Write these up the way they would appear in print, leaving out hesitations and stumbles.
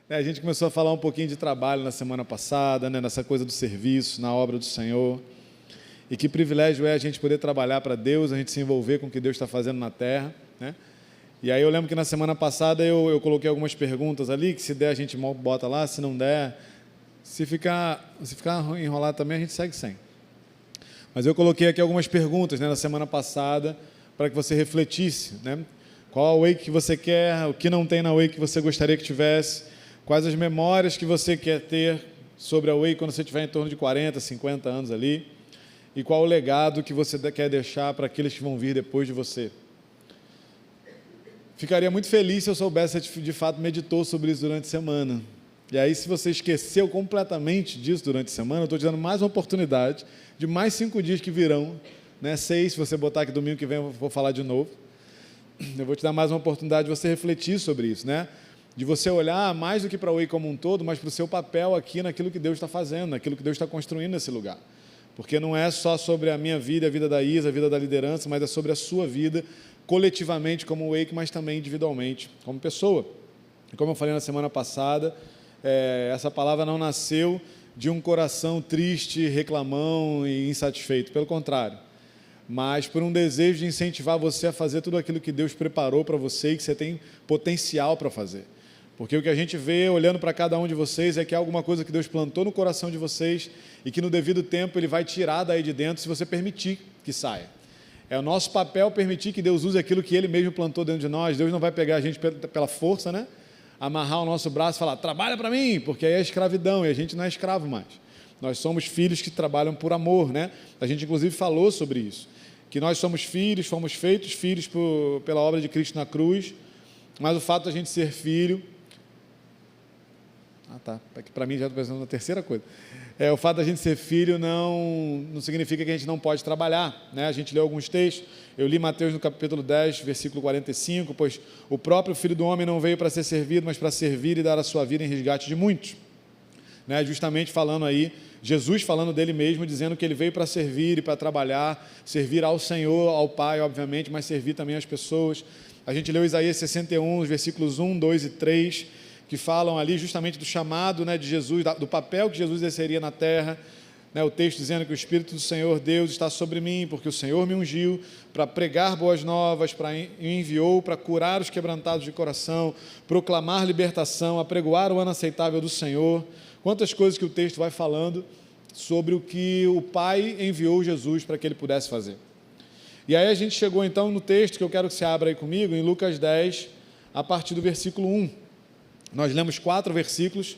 A gente começou a falar um pouquinho de trabalho na semana passada, né, nessa coisa do serviço, na obra do Senhor. E que privilégio é a gente poder trabalhar para Deus, a gente se envolver com o que Deus está fazendo na terra, né? E aí eu lembro que na semana passada eu coloquei algumas perguntas ali, que se der a gente bota lá, se não der, se ficar enrolado também a gente segue sem. Mas eu coloquei aqui algumas perguntas, né, na semana passada, para que você refletisse, né? Qual a Wake que você quer, o que não tem na Wake que você gostaria que tivesse, quais as memórias que você quer ter sobre a Wake quando você tiver em torno de 40, 50 anos ali, e qual o legado que você quer deixar para aqueles que vão vir depois de você. Ficaria muito feliz se eu soubesse se de fato meditou sobre isso durante a semana. E aí, se você esqueceu completamente disso durante a semana, eu estou te dando mais uma oportunidade de mais 5 dias que virão, né? 6, se você botar aqui domingo que vem, eu vou falar de novo. Eu vou te dar mais uma oportunidade de você refletir sobre isso, né? De você olhar mais do que para o Way como um todo, mas para o seu papel aqui naquilo que Deus está fazendo, naquilo que Deus está construindo nesse lugar. Porque não é só sobre a minha vida, a vida da Isa, a vida da liderança, mas é sobre a sua vida, coletivamente como Wake, mas também individualmente, como pessoa. E como eu falei na semana passada, essa palavra não nasceu de um coração triste, reclamão e insatisfeito, pelo contrário, mas por um desejo de incentivar você a fazer tudo aquilo que Deus preparou para você e que você tem potencial para fazer. Porque o que a gente vê olhando para cada um de vocês é que há alguma coisa que Deus plantou no coração de vocês e que no devido tempo Ele vai tirar daí de dentro se você permitir que saia. É o nosso papel permitir que Deus use aquilo que Ele mesmo plantou dentro de nós. Deus não vai pegar a gente pela força, né? Amarrar o nosso braço e falar, trabalha para mim, porque aí é escravidão e a gente não é escravo mais. Nós somos filhos que trabalham por amor, né? A gente inclusive falou sobre isso, que nós somos filhos, fomos feitos filhos pela obra de Cristo na cruz, mas o fato de a gente ser filho... para mim já estou pensando na terceira coisa. O fato de a gente ser filho não significa que a gente não pode trabalhar, né? A gente leu alguns textos, eu li Mateus no capítulo 10, versículo 45, pois o próprio Filho do Homem não veio para ser servido, mas para servir e dar a sua vida em resgate de muitos, né? Justamente falando aí, Jesus falando dele mesmo, dizendo que ele veio para servir e para trabalhar, servir ao Senhor, ao Pai, obviamente, mas servir também às pessoas. A gente leu Isaías 61, os versículos 1, 2 e 3, que falam ali justamente do chamado, né, de Jesus, do papel que Jesus exerceria na terra, né, o texto dizendo que o Espírito do Senhor Deus está sobre mim, porque o Senhor me ungiu para pregar boas novas, me enviou para curar os quebrantados de coração, proclamar libertação, apregoar o ano aceitável do Senhor. Quantas coisas que o texto vai falando sobre o que o Pai enviou Jesus para que ele pudesse fazer. E aí a gente chegou então no texto que eu quero que você abra aí comigo, em Lucas 10, a partir do versículo 1. Nós lemos 4 versículos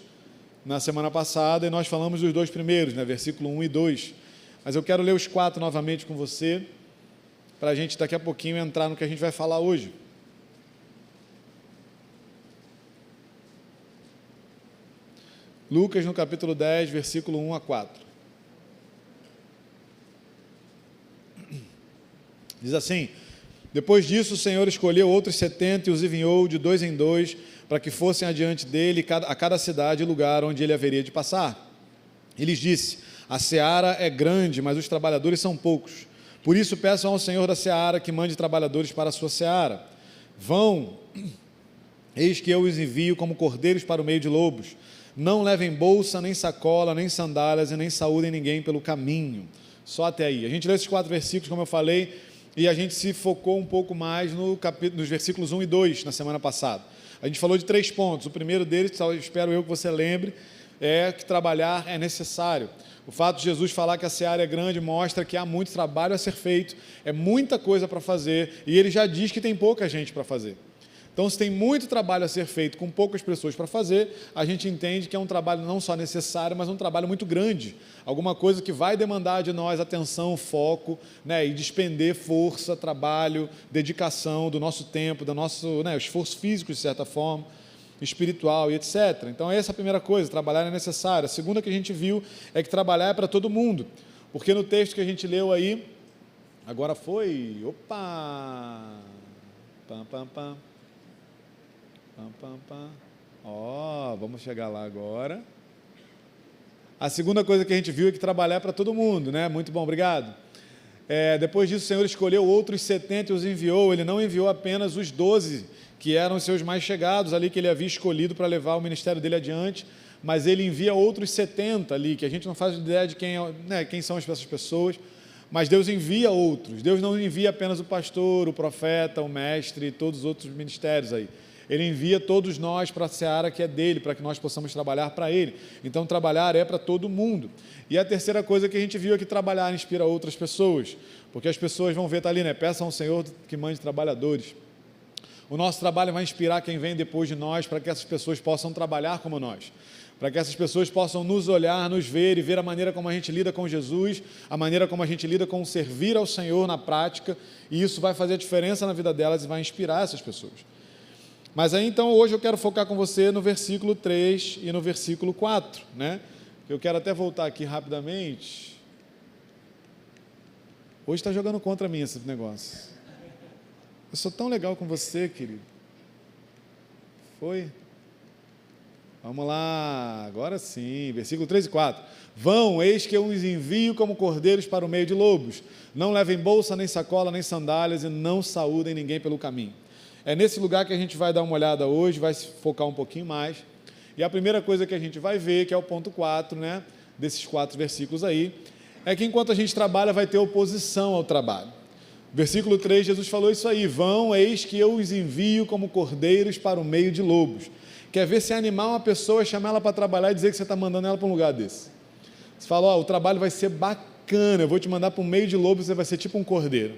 na semana passada e nós falamos dos 2 primeiros, né, versículo 1 e 2. Mas eu quero ler os 4 novamente com você, para a gente daqui a pouquinho entrar no que a gente vai falar hoje. Lucas no capítulo 10, versículo 1 a 4. Diz assim: depois disso o Senhor escolheu outros 70 e os enviou de 2 em 2, para que fossem adiante dele a cada cidade e lugar onde ele haveria de passar. E lhes disse: a seara é grande, mas os trabalhadores são poucos. Por isso peçam ao Senhor da seara que mande trabalhadores para a sua seara. Vão, eis que eu os envio como cordeiros para o meio de lobos. Não levem bolsa, nem sacola, nem sandálias, e nem saúdem ninguém pelo caminho. Só até aí. A gente leu esses 4 versículos, como eu falei, e a gente se focou um pouco mais nos versículos 1 e 2, na semana passada. A gente falou de 3 pontos. O primeiro deles, espero eu que você lembre, é que trabalhar é necessário. O fato de Jesus falar que a seara é grande mostra que há muito trabalho a ser feito, é muita coisa para fazer, e ele já diz que tem pouca gente para fazer. Então, se tem muito trabalho a ser feito com poucas pessoas para fazer, a gente entende que é um trabalho não só necessário, mas um trabalho muito grande. Alguma coisa que vai demandar de nós atenção, foco, né, e despender força, trabalho, dedicação do nosso tempo, do nosso, né, esforço físico, de certa forma, espiritual e etc. Então, essa é a primeira coisa, trabalhar é necessário. A segunda que a gente viu é que trabalhar é para todo mundo, porque no texto que a gente leu aí, agora foi, vamos chegar lá agora. A segunda coisa que a gente viu é que trabalhar é para todo mundo, né? Muito bom, obrigado. Depois disso, o Senhor escolheu outros 70 e os enviou. Ele não enviou apenas os 12, que eram os seus mais chegados ali, que ele havia escolhido para levar o ministério dele adiante, mas ele envia outros 70 ali, que a gente não faz ideia de quem são essas pessoas, mas Deus envia outros. Deus não envia apenas o pastor, o profeta, o mestre e todos os outros ministérios aí. Ele envia todos nós para a seara que é dele, para que nós possamos trabalhar para ele. Então, trabalhar é para todo mundo. E a terceira coisa que a gente viu é que trabalhar inspira outras pessoas, porque as pessoas vão ver, está ali, peçam ao Senhor que mande trabalhadores. O nosso trabalho vai inspirar quem vem depois de nós, para que essas pessoas possam trabalhar como nós, para que essas pessoas possam nos olhar, nos ver e ver a maneira como a gente lida com Jesus, a maneira como a gente lida com servir ao Senhor na prática, e isso vai fazer a diferença na vida delas e vai inspirar essas pessoas. Mas aí, então, hoje eu quero focar com você no versículo 3 e no versículo 4, Eu quero até voltar aqui rapidamente. Hoje está jogando contra mim esse negócio. Eu sou tão legal com você, querido. Foi? Vamos lá, agora sim, versículo 3 e 4. Vão, eis que eu os envio como cordeiros para o meio de lobos. Não levem bolsa, nem sacola, nem sandálias, e não saúdem ninguém pelo caminho. É nesse lugar que a gente vai dar uma olhada hoje, vai se focar um pouquinho mais. E a primeira coisa que a gente vai ver, que é o ponto 4, desses 4 versículos aí, é que enquanto a gente trabalha, vai ter oposição ao trabalho. Versículo 3, Jesus falou isso aí: vão, eis que eu os envio como cordeiros para o meio de lobos. Quer ver se animar uma pessoa, chamar ela para trabalhar e dizer que você está mandando ela para um lugar desse? Você fala, o trabalho vai ser bacana, eu vou te mandar para o meio de lobos, você vai ser tipo um cordeiro.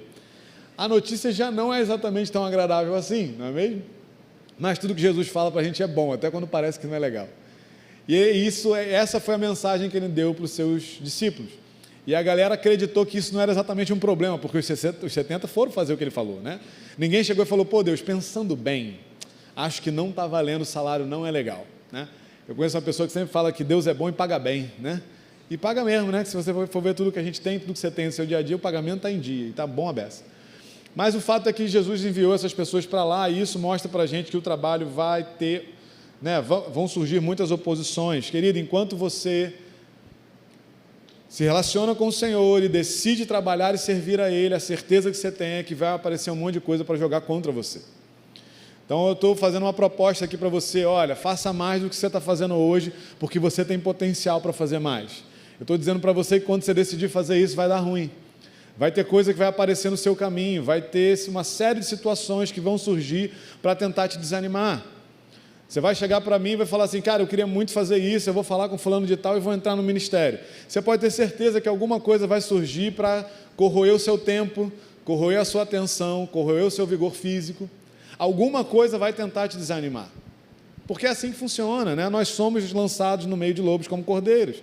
A notícia já não é exatamente tão agradável assim, não é mesmo? Mas tudo que Jesus fala para a gente é bom, até quando parece que não é legal. E essa foi a mensagem que ele deu para os seus discípulos. E a galera acreditou que isso não era exatamente um problema, porque os 70 foram fazer o que ele falou, Ninguém chegou e falou, Deus, pensando bem, acho que não está valendo, o salário não é legal, Eu conheço uma pessoa que sempre fala que Deus é bom e paga bem, E paga mesmo, Se você for ver tudo que a gente tem, tudo que você tem no seu dia a dia, o pagamento está em dia, e está bom a beça. Mas o fato é que Jesus enviou essas pessoas para lá, e isso mostra para a gente que o trabalho vai ter, vão surgir muitas oposições. Querido, enquanto você se relaciona com o Senhor e decide trabalhar e servir a Ele, a certeza que você tem é que vai aparecer um monte de coisa para jogar contra você. Então eu estou fazendo uma proposta aqui para você, olha, faça mais do que você está fazendo hoje, porque você tem potencial para fazer mais. Eu estou dizendo para você que quando você decidir fazer isso, vai dar ruim. Vai ter coisa que vai aparecer no seu caminho, vai ter uma série de situações que vão surgir para tentar te desanimar. Você vai chegar para mim e vai falar assim, cara, eu queria muito fazer isso, eu vou falar com fulano de tal e vou entrar no ministério. Você pode ter certeza que alguma coisa vai surgir para corroer o seu tempo, corroer a sua atenção, corroer o seu vigor físico. Alguma coisa vai tentar te desanimar. Porque é assim que funciona, Nós somos lançados no meio de lobos como cordeiros.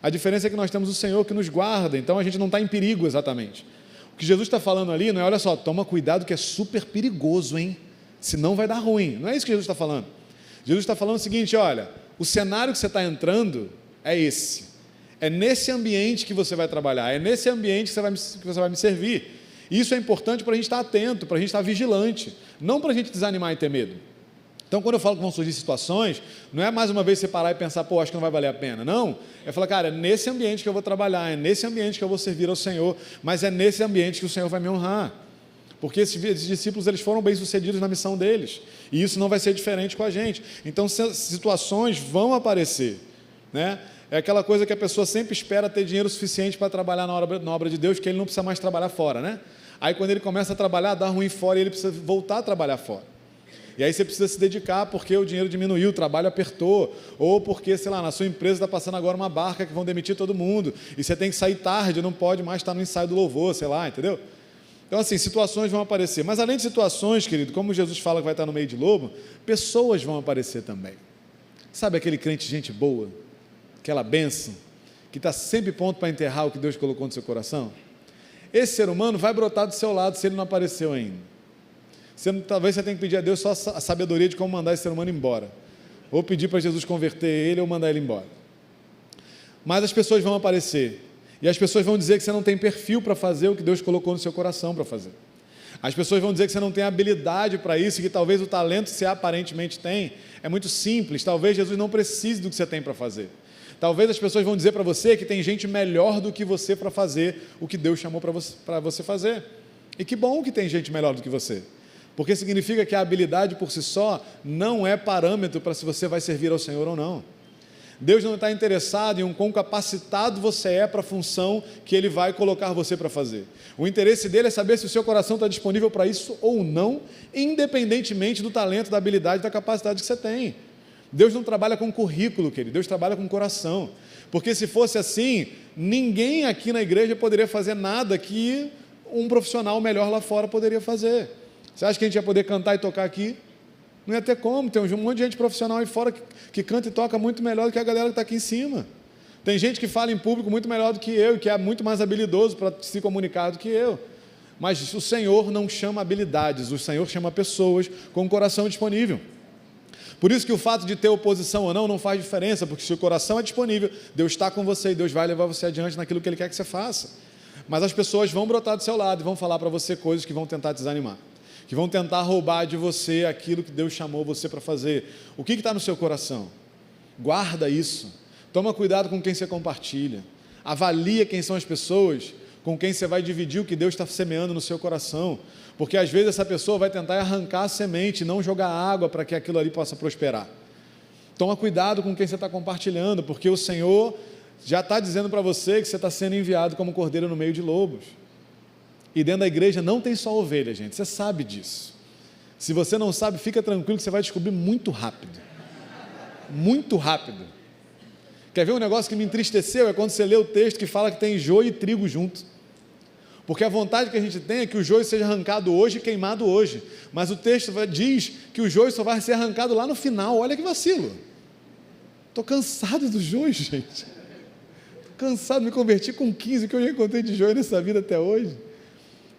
A diferença é que nós temos o Senhor que nos guarda, então a gente não está em perigo exatamente. O que Jesus está falando ali não é, olha só, toma cuidado que é super perigoso, senão vai dar ruim. Não é isso que Jesus está falando. Jesus está falando o seguinte, olha, o cenário que você está entrando é esse. É nesse ambiente que você vai trabalhar, é nesse ambiente que você vai me servir. E isso é importante para a gente estar atento, para a gente estar vigilante, não para a gente desanimar e ter medo. Então, quando eu falo que vão surgir situações, não é mais uma vez você parar e pensar, acho que não vai valer a pena. Não, é falar, cara, é nesse ambiente que eu vou trabalhar, é nesse ambiente que eu vou servir ao Senhor, mas é nesse ambiente que o Senhor vai me honrar. Porque esses discípulos, eles foram bem-sucedidos na missão deles, e isso não vai ser diferente com a gente. Então, situações vão aparecer, É aquela coisa que a pessoa sempre espera ter dinheiro suficiente para trabalhar na obra de Deus, que ele não precisa mais trabalhar fora, Aí, quando ele começa a trabalhar, dá ruim fora, e ele precisa voltar a trabalhar fora. E aí você precisa se dedicar porque o dinheiro diminuiu, o trabalho apertou, ou porque, na sua empresa está passando agora uma barca que vão demitir todo mundo, e você tem que sair tarde, não pode mais estar no ensaio do louvor, entendeu? Então, assim, situações vão aparecer. Mas além de situações, querido, como Jesus fala que vai estar no meio de lobo, pessoas vão aparecer também. Sabe aquele crente gente boa, aquela bênção, que está sempre pronto para enterrar o que Deus colocou no seu coração? Esse ser humano vai brotar do seu lado se ele não apareceu ainda. Talvez você tenha que pedir a Deus só a sabedoria de como mandar esse ser humano embora, ou pedir para Jesus converter ele ou mandar ele embora. Mas as pessoas vão aparecer, e as pessoas vão dizer que você não tem perfil para fazer o que Deus colocou no seu coração para fazer. As pessoas vão dizer que você não tem habilidade para isso, que talvez o talento que você aparentemente tem é muito simples, talvez Jesus não precise do que você tem para fazer. Talvez as pessoas vão dizer para você que tem gente melhor do que você para fazer o que Deus chamou para você fazer. E que bom que tem gente melhor do que você, porque significa que a habilidade por si só não é parâmetro para se você vai servir ao Senhor ou não. Deus não está interessado em um quão capacitado você é para a função que Ele vai colocar você para fazer. O interesse dele é saber se o seu coração está disponível para isso ou não, independentemente do talento, da habilidade, da capacidade que você tem. Deus não trabalha com currículo, querido, Deus trabalha com coração. Porque se fosse assim, ninguém aqui na igreja poderia fazer nada que um profissional melhor lá fora poderia fazer. Você acha que a gente ia poder cantar e tocar aqui? Não ia ter como. Tem um monte de gente profissional aí fora que canta e toca muito melhor do que a galera que está aqui em cima. Tem gente que fala em público muito melhor do que eu, e que é muito mais habilidoso para se comunicar do que eu. Mas o Senhor não chama habilidades, o Senhor chama pessoas com o coração disponível. Por isso que o fato de ter oposição ou não faz diferença, porque se o coração é disponível, Deus está com você e Deus vai levar você adiante naquilo que Ele quer que você faça. Mas as pessoas vão brotar do seu lado e vão falar para você coisas que vão tentar desanimar, que vão tentar roubar de você aquilo que Deus chamou você para fazer. O que está no seu coração? Guarda isso. Toma cuidado com quem você compartilha. Avalia quem são as pessoas com quem você vai dividir o que Deus está semeando no seu coração, porque às vezes essa pessoa vai tentar arrancar a semente e não jogar água para que aquilo ali possa prosperar. Toma cuidado com quem você está compartilhando, porque o Senhor já está dizendo para você que você está sendo enviado como cordeiro no meio de lobos. E dentro da igreja não tem só ovelha, gente, você sabe disso. Se você não sabe, fica tranquilo que você vai descobrir muito rápido. Muito rápido. Quer ver um negócio que me entristeceu? É quando você lê o texto que fala que tem joio e trigo junto. Porque a vontade que a gente tem é que o joio seja arrancado hoje e queimado hoje. Mas o texto diz que o joio só vai ser arrancado lá no final. Olha que vacilo. Estou cansado do joio, gente. Estou cansado, me converti com 15, que eu já encontrei de joio nessa vida até hoje.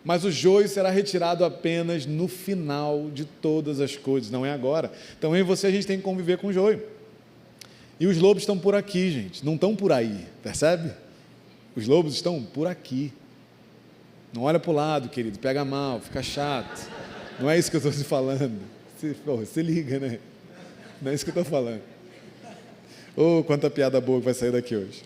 Mas o joio será retirado apenas no final de todas as coisas, não é agora. Então eu e você, a gente tem que conviver com o joio. E os lobos estão por aqui, gente, não estão por aí, percebe? Os lobos estão por aqui. Não olha para o lado, querido, pega mal, fica chato. Não é isso que eu estou te falando. Se liga, né? Não é isso que eu estou falando. Oh, quanta piada boa que vai sair daqui hoje.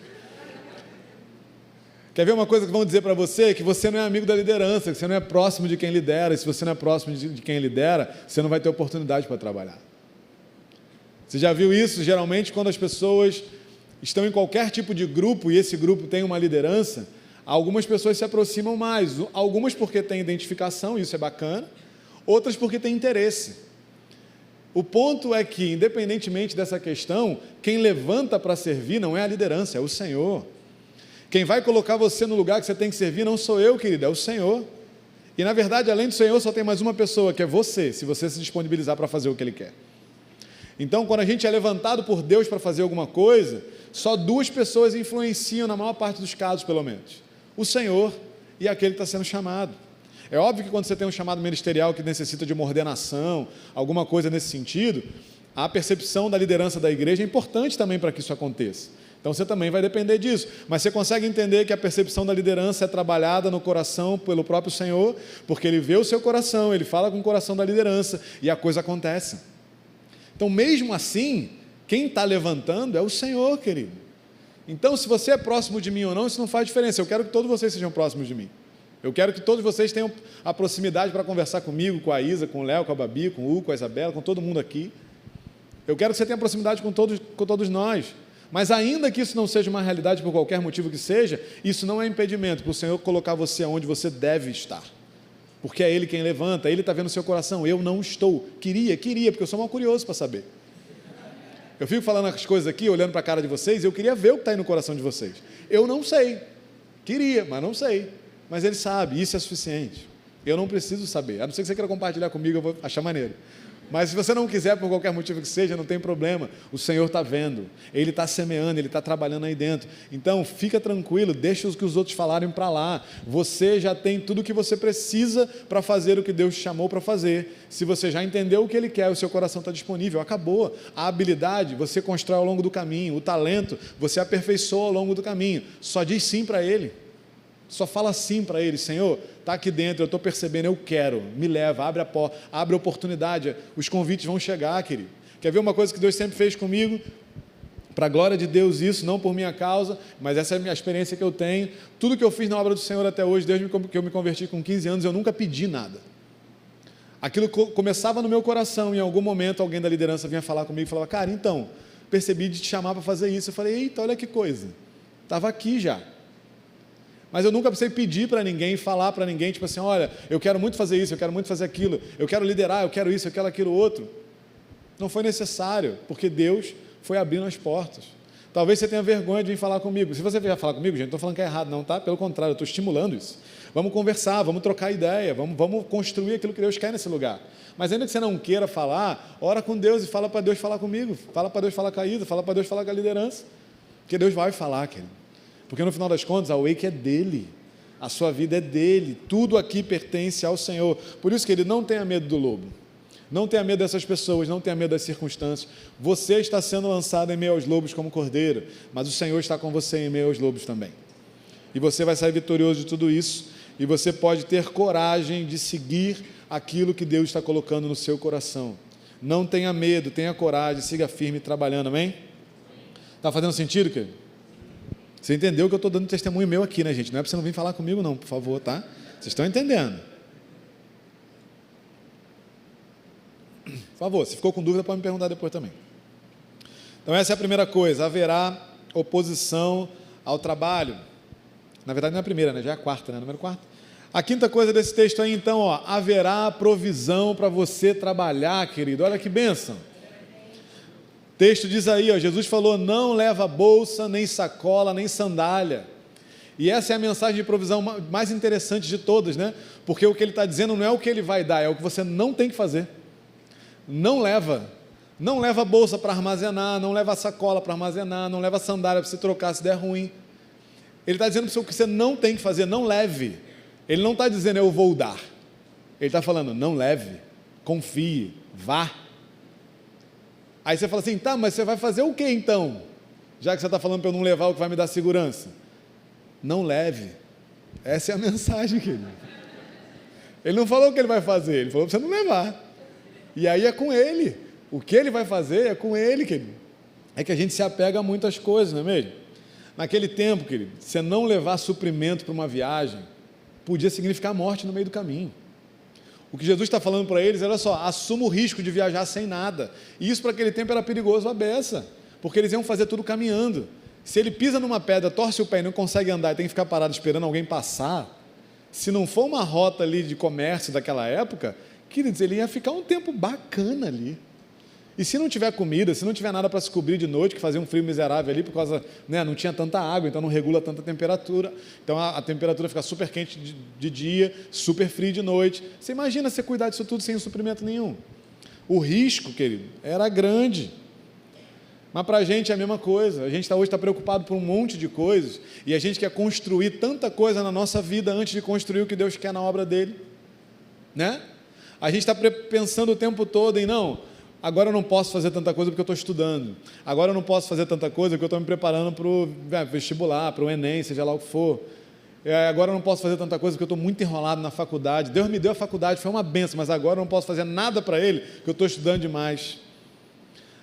Quer ver uma coisa que vão dizer para você? Que você não é amigo da liderança, que você não é próximo de quem lidera, e se você não é próximo de quem lidera, você não vai ter oportunidade para trabalhar. Você já viu isso? Geralmente, quando as pessoas estão em qualquer tipo de grupo, e esse grupo tem uma liderança, algumas pessoas se aproximam mais, algumas porque têm identificação, isso é bacana, outras porque têm interesse. O ponto é que, independentemente dessa questão, quem levanta para servir não é a liderança, é o Senhor. Quem vai colocar você no lugar que você tem que servir não sou eu, querido, é o Senhor. E, na verdade, além do Senhor, só tem mais uma pessoa, que é você, se você se disponibilizar para fazer o que Ele quer. Então, quando a gente é levantado por Deus para fazer alguma coisa, só duas pessoas influenciam, na maior parte dos casos, pelo menos. O Senhor e aquele que está sendo chamado. É óbvio que quando você tem um chamado ministerial que necessita de uma ordenação, alguma coisa nesse sentido, a percepção da liderança da igreja é importante também para que isso aconteça. Então você também vai depender disso, mas você consegue entender que a percepção da liderança é trabalhada no coração pelo próprio Senhor, porque Ele vê o seu coração, Ele fala com o coração da liderança e a coisa acontece. Então, mesmo assim, quem está levantando é o Senhor, querido. Então, se você é próximo de mim ou não, isso não faz diferença. Eu quero que todos vocês sejam próximos de mim. Eu quero que todos vocês tenham a proximidade para conversar comigo, com a Isa, com o Léo, com a Babi, com o Hugo, com a Isabela, com todo mundo aqui. Eu quero que você tenha proximidade com todos nós. Mas ainda que isso não seja uma realidade por qualquer motivo que seja, isso não é impedimento para o Senhor colocar você onde você deve estar. Porque é Ele quem levanta, Ele está vendo o seu coração. Eu não estou. Queria, porque eu sou mal curioso para saber. Eu fico falando as coisas aqui, olhando para a cara de vocês, eu queria ver o que está aí no coração de vocês. Eu não sei. Queria, mas não sei. Mas Ele sabe, isso é suficiente. Eu não preciso saber. A não ser que você queira compartilhar comigo, eu vou achar maneiro. Mas se você não quiser, por qualquer motivo que seja, não tem problema. O Senhor está vendo, Ele está semeando, Ele está trabalhando aí dentro. Então, fica tranquilo, deixa os que os outros falarem para lá. Você já tem tudo o que você precisa para fazer o que Deus te chamou para fazer. Se você já entendeu o que Ele quer, o seu coração está disponível, acabou. A habilidade você constrói ao longo do caminho, o talento você aperfeiçoa ao longo do caminho. Só diz sim para Ele. Só fala sim para Ele: Senhor, está aqui dentro, eu estou percebendo, eu quero, me leva, abre a porta, abre a oportunidade, os convites vão chegar, querido. Quer ver uma coisa que Deus sempre fez comigo? para a glória de Deus isso, não por minha causa, mas essa é a minha experiência que eu tenho. Tudo que eu fiz na obra do Senhor até hoje, desde que eu me converti com 15 anos, eu nunca pedi nada. Aquilo começava no meu coração, em algum momento alguém da liderança vinha falar comigo e falava, cara, então, percebi de te chamar para fazer isso. Eu falei, eita, olha que coisa, estava aqui já. Mas eu nunca precisei pedir para ninguém, falar para ninguém, tipo assim, olha, eu quero muito fazer isso, eu quero muito fazer aquilo, eu quero liderar, eu quero isso, eu quero aquilo outro. Não foi necessário, porque Deus foi abrindo as portas. Talvez você tenha vergonha de vir falar comigo. Se você vier falar comigo, gente, não estou falando que é errado, não, tá? Pelo contrário, eu estou estimulando isso. Vamos conversar, vamos trocar ideia, vamos construir aquilo que Deus quer nesse lugar. Mas ainda que você não queira falar, ora com Deus e fala para Deus falar comigo, fala para Deus falar com a Isa, fala para Deus falar com a liderança, porque Deus vai falar, querido. Porque no final das contas, a Wake é dele, a sua vida é dele, tudo aqui pertence ao Senhor. Por isso que ele não tenha medo do lobo. Não tenha medo dessas pessoas, não tenha medo das circunstâncias. Você está sendo lançado em meio aos lobos como cordeiro, mas o Senhor está com você em meio aos lobos também. E você vai sair vitorioso de tudo isso, e você pode ter coragem de seguir aquilo que Deus está colocando no seu coração. Não tenha medo, tenha coragem, siga firme trabalhando, amém? Está fazendo sentido, querido? Você entendeu que eu estou dando testemunho meu aqui, né, gente? Não é para você não vir falar comigo, não, por favor, tá? Vocês estão entendendo? Por favor, se ficou com dúvida, pode me perguntar depois também. Então, essa é a primeira coisa, haverá oposição ao trabalho. Na verdade, não é a primeira, né? Já é a quarta, né? Número 4. A quinta coisa desse texto aí, então, ó, haverá provisão para você trabalhar, querido. Olha que bênção. O texto diz aí, ó, Jesus falou, não leva bolsa, nem sacola, nem sandália. E essa é a mensagem de provisão mais interessante de todas, né? Porque o que ele está dizendo não é o que ele vai dar, é o que você não tem que fazer. Não leva bolsa para armazenar, não leva sacola para armazenar, não leva sandália para você trocar se der ruim. Ele está dizendo o que você não tem que fazer, não leve. Ele não está dizendo eu vou dar. Ele está falando não leve, confie, vá. Aí você fala assim, tá, mas você vai fazer o que então? Já que você está falando para eu não levar o que vai me dar segurança. Não leve. Essa é a mensagem, querido. Ele não falou o que ele vai fazer, ele falou para você não levar. E aí é com ele. O que ele vai fazer é com ele, querido. É que a gente se apega a muitas coisas, não é mesmo? Naquele tempo, querido, você não levar suprimento para uma viagem, podia significar morte no meio do caminho. O que Jesus está falando para eles, olha só, assuma o risco de viajar sem nada. E isso para aquele tempo era perigoso a beça, porque eles iam fazer tudo caminhando. Se ele pisa numa pedra, torce o pé e não consegue andar e tem que ficar parado esperando alguém passar, se não for uma rota ali de comércio daquela época, queridos, ele ia ficar um tempo bacana ali. E se não tiver comida, se não tiver nada para se cobrir de noite, que fazia um frio miserável ali, por causa, né, não tinha tanta água, então não regula tanta temperatura, então a temperatura fica super quente de dia, super frio de noite. Você imagina você cuidar disso tudo sem suprimento nenhum? O risco, querido, era grande. Mas para a gente é a mesma coisa. A gente hoje está preocupado por um monte de coisas, e a gente quer construir tanta coisa na nossa vida antes de construir o que Deus quer na obra dele, né? A gente está pensando o tempo todo em, não, agora eu não posso fazer tanta coisa porque eu estou estudando, agora eu não posso fazer tanta coisa porque eu estou me preparando para o vestibular, para o Enem, seja lá o que for, agora eu não posso fazer tanta coisa porque eu estou muito enrolado na faculdade, Deus me deu a faculdade, foi uma benção, mas agora eu não posso fazer nada para Ele, porque eu estou estudando demais.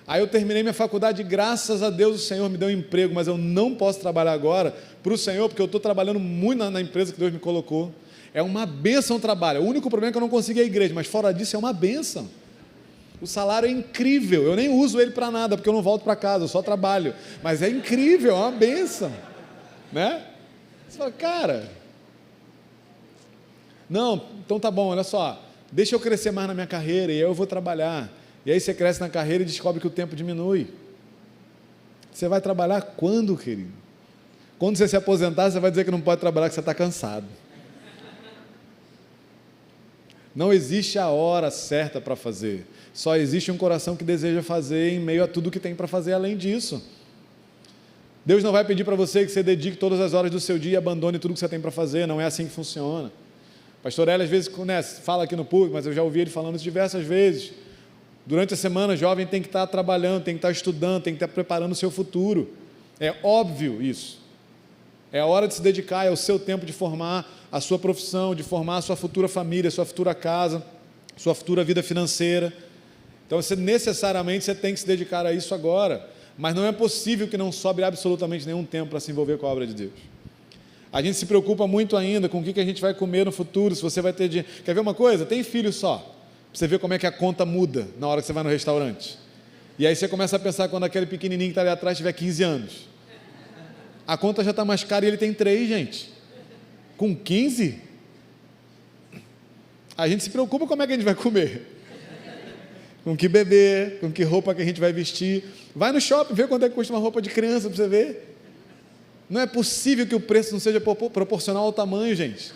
Aí eu terminei minha faculdade, graças a Deus o Senhor me deu um emprego, mas eu não posso trabalhar agora para o Senhor, porque eu estou trabalhando muito na empresa que Deus me colocou. É uma bênção o trabalho. O único problema é que eu não consigo ir à igreja, mas fora disso é uma bênção. O salário é incrível, eu nem uso ele para nada, porque eu não volto para casa, eu só trabalho. Mas é incrível, é uma bênção, né? Você fala, cara, não, então tá bom, olha só, deixa eu crescer mais na minha carreira, e aí eu vou trabalhar. E aí você cresce na carreira e descobre que o tempo diminui. Você vai trabalhar quando, querido? Quando você se aposentar, você vai dizer que não pode trabalhar, que você está cansado. Não existe a hora certa para fazer. Só existe um coração que deseja fazer em meio a tudo que tem para fazer além disso. Deus não vai pedir para você que você dedique todas as horas do seu dia e abandone tudo que você tem para fazer. Não é assim que funciona. O pastor Hélio, às vezes, fala aqui no público, mas eu já ouvi ele falando isso diversas vezes. Durante a semana, o jovem tem que estar trabalhando, tem que estar estudando, tem que estar preparando o seu futuro. É óbvio isso. É a hora de se dedicar, é o seu tempo de formar a sua profissão, de formar a sua futura família, a sua futura casa, sua futura vida financeira. Então, necessariamente, você tem que se dedicar a isso agora. mas não é possível que não sobre absolutamente nenhum tempo para se envolver com a obra de Deus. A gente se preocupa muito ainda com o que a gente vai comer no futuro, se você vai ter dinheiro. Quer ver uma coisa? Tem filho só, para você ver como é que a conta muda na hora que você vai no restaurante. E aí você começa a pensar quando aquele pequenininho que está ali atrás tiver 15 anos. A conta já está mais cara e ele tem 3, gente. Com 15? A gente se preocupa como é que a gente vai comer. Com que beber, com que roupa que a gente vai vestir. Vai no shopping, vê quanto é que custa uma roupa de criança para você ver. Não é possível que o preço não seja proporcional ao tamanho, gente.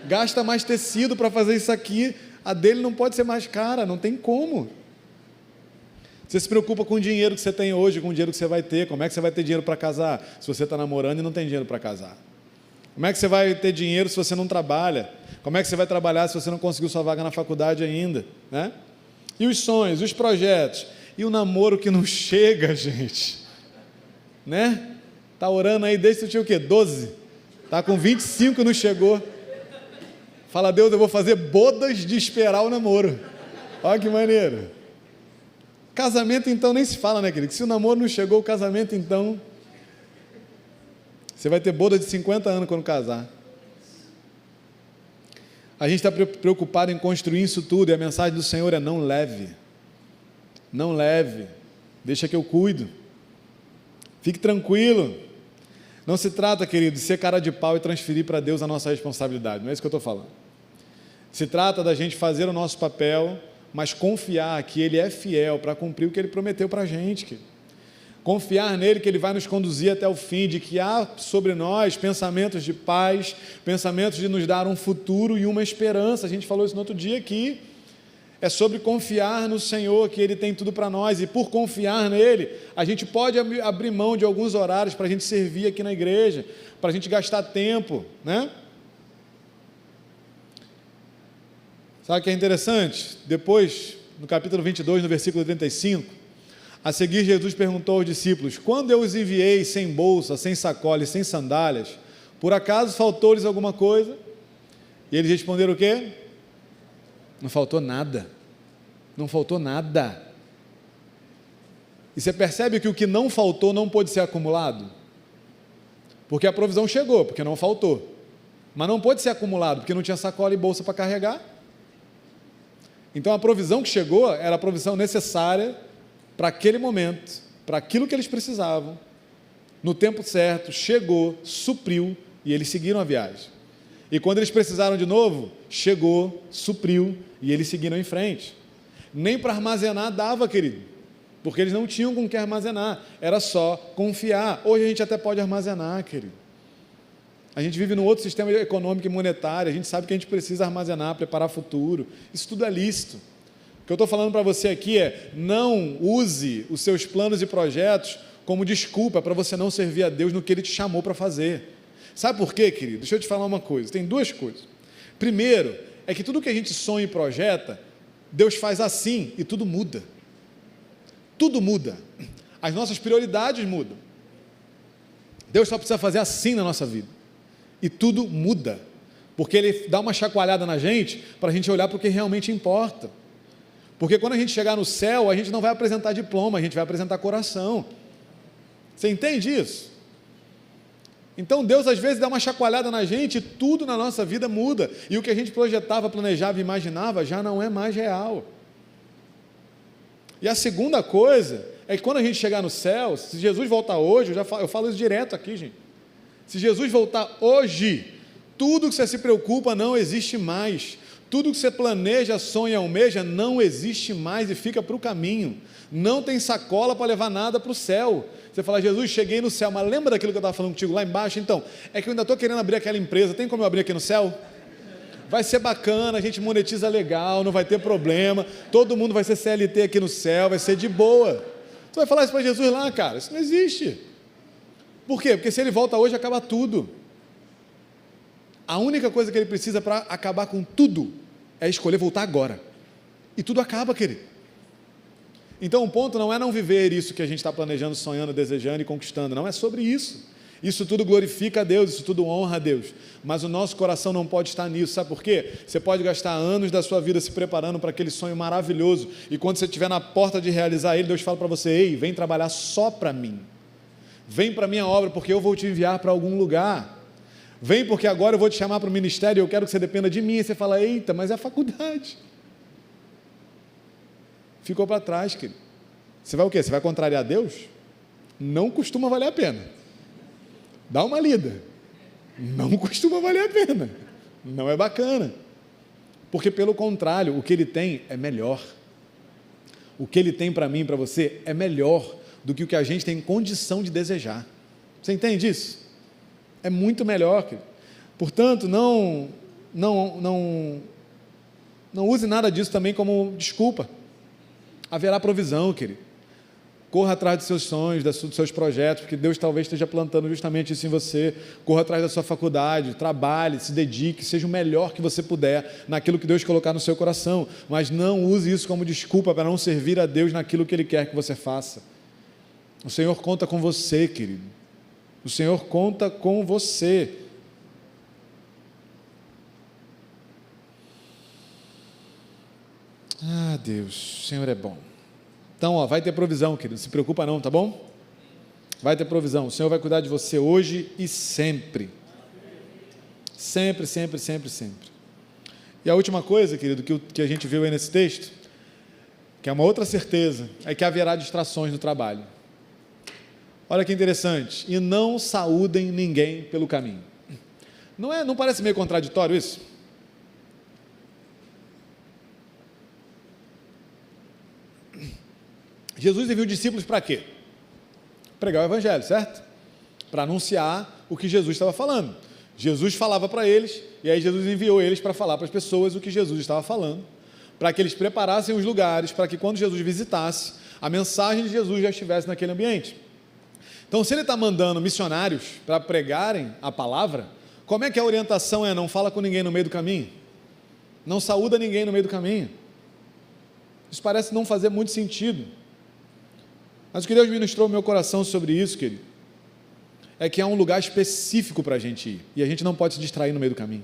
Gasta mais tecido para fazer isso aqui, a dele não pode ser mais cara, não tem como. Você se preocupa com o dinheiro que você tem hoje, com o dinheiro que você vai ter, como é que você vai ter dinheiro para casar, se você está namorando e não tem dinheiro para casar? Como é que você vai ter dinheiro se você não trabalha? Como é que você vai trabalhar se você não conseguiu sua vaga na faculdade ainda? Né? E os sonhos, os projetos, e o namoro que não chega, gente, né? Está orando aí desde que você tinha o quê? 12? Está com 25 e não chegou. Fala, Deus, eu vou fazer bodas de esperar o namoro. Olha que maneiro. Casamento então nem se fala, né, querido? Se o namoro não chegou, o casamento então... Você vai ter boda de 50 anos quando casar. A gente está preocupado em construir isso tudo, e a mensagem do Senhor é: não leve. Não leve. Deixa que eu cuido. Fique tranquilo. Não se trata, querido, de ser cara de pau e transferir para Deus a nossa responsabilidade. Não é isso que eu estou falando. Se trata da gente fazer o nosso papel, mas confiar que Ele é fiel para cumprir o que Ele prometeu para a gente, querido. Confiar nele que Ele vai nos conduzir até o fim, de que há sobre nós pensamentos de paz, pensamentos de nos dar um futuro e uma esperança. A gente falou isso no outro dia aqui. É sobre confiar no Senhor, que Ele tem tudo para nós, e por confiar nele, a gente pode abrir mão de alguns horários para a gente servir aqui na igreja, para a gente gastar tempo, né? Sabe o que é interessante? Depois, no capítulo 22, no versículo 35, a seguir Jesus perguntou aos discípulos: quando eu os enviei sem bolsa, sem sacola e sem sandálias, por acaso faltou-lhes alguma coisa? E eles responderam o quê? Não faltou nada. Não faltou nada. E você percebe que o que não faltou não pôde ser acumulado? Porque a provisão chegou, porque não faltou. Mas não pôde ser acumulado, porque não tinha sacola e bolsa para carregar. Então a provisão que chegou era a provisão necessária para aquele momento, para aquilo que eles precisavam, no tempo certo, chegou, supriu, e eles seguiram a viagem. E quando eles precisaram de novo, chegou, supriu, e eles seguiram em frente. Nem para armazenar dava, querido, porque eles não tinham com que armazenar, era só confiar. Hoje a gente até pode armazenar, querido. A gente vive num outro sistema econômico e monetário, a gente sabe que a gente precisa armazenar, preparar futuro, isso tudo é lícito. O que eu estou falando para você aqui é: não use os seus planos e projetos como desculpa para você não servir a Deus no que Ele te chamou para fazer. Sabe por quê, querido? Deixa eu te falar uma coisa, tem duas coisas. Primeiro, é que tudo que a gente sonha e projeta, Deus faz assim e tudo muda. Tudo muda. As nossas prioridades mudam. Deus só precisa fazer assim na nossa vida. E tudo muda. Porque Ele dá uma chacoalhada na gente para a gente olhar para o que realmente importa. Porque quando a gente chegar no céu, a gente não vai apresentar diploma, a gente vai apresentar coração. Você entende isso? Então Deus às vezes dá uma chacoalhada na gente e tudo na nossa vida muda. E o que a gente projetava, planejava e imaginava já não é mais real. E a segunda coisa é que quando a gente chegar no céu, se Jesus voltar hoje, eu falo isso direto aqui, gente. Se Jesus voltar hoje, tudo que você se preocupa não existe mais. Tudo que você planeja, sonha, almeja, não existe mais e fica para o caminho. Não tem sacola para levar nada para o céu. Você fala: Jesus, cheguei no céu, mas lembra daquilo que eu estava falando contigo lá embaixo? Então, é que eu ainda estou querendo abrir aquela empresa, tem como eu abrir aqui no céu? Vai ser bacana, a gente monetiza legal, não vai ter problema, todo mundo vai ser CLT aqui no céu, vai ser de boa. Você vai falar isso para Jesus lá, cara? Isso não existe. Por quê? Porque se Ele volta hoje, acaba tudo. A única coisa que Ele precisa para acabar com tudo é escolher voltar agora. E tudo acaba, querido. Então o ponto não é não viver isso que a gente está planejando, sonhando, desejando e conquistando. Não é sobre isso. Isso tudo glorifica a Deus, isso tudo honra a Deus. Mas o nosso coração não pode estar nisso, sabe por quê? Você pode gastar anos da sua vida se preparando para aquele sonho maravilhoso, e quando você estiver na porta de realizar ele, Deus fala para você: ei, vem trabalhar só para mim. Vem para a minha obra, porque eu vou te enviar para algum lugar. Vem porque agora eu vou te chamar para o ministério e eu quero que você dependa de mim. E você fala: eita, mas é a faculdade. Ficou para trás, querido. Você vai o quê? Você vai contrariar Deus? Não costuma valer a pena. Dá uma lida. Não costuma valer a pena. Não é bacana. Porque, pelo contrário, o que ele tem é melhor. O que ele tem para mim e para você é melhor do que o que a gente tem condição de desejar. Você entende isso? É muito melhor, querido. Portanto, não use nada disso também como desculpa. Haverá provisão, querido. Corra atrás dos seus sonhos, dos seus projetos, porque Deus talvez esteja plantando justamente isso em você. Corra atrás da sua faculdade, trabalhe, se dedique, seja o melhor que você puder naquilo que Deus colocar no seu coração, mas não use isso como desculpa para não servir a Deus naquilo que Ele quer que você faça. O Senhor conta com você, querido. O Senhor conta com você. Ah, Deus, o Senhor é bom. Então, vai ter provisão, querido, não se preocupa não, tá bom? Vai ter provisão, o Senhor vai cuidar de você hoje e sempre. Sempre, sempre, sempre, sempre. E a última coisa, querido, que a gente viu aí nesse texto, que é uma outra certeza, é que haverá distrações no trabalho. Olha que interessante: e não saúdem ninguém pelo caminho. Não parece meio contraditório isso? Jesus enviou discípulos para quê? Pregar o evangelho, certo? Para anunciar o que Jesus estava falando. Jesus falava para eles, e aí Jesus enviou eles para falar para as pessoas o que Jesus estava falando, para que eles preparassem os lugares, para que quando Jesus visitasse, a mensagem de Jesus já estivesse naquele ambiente. Então, se ele está mandando missionários para pregarem a palavra, como é que a orientação é? Não fala com ninguém no meio do caminho? Não saúda ninguém no meio do caminho? Isso parece não fazer muito sentido. Mas o que Deus ministrou no meu coração sobre isso, querido, é que há um lugar específico para a gente ir, e a gente não pode se distrair no meio do caminho.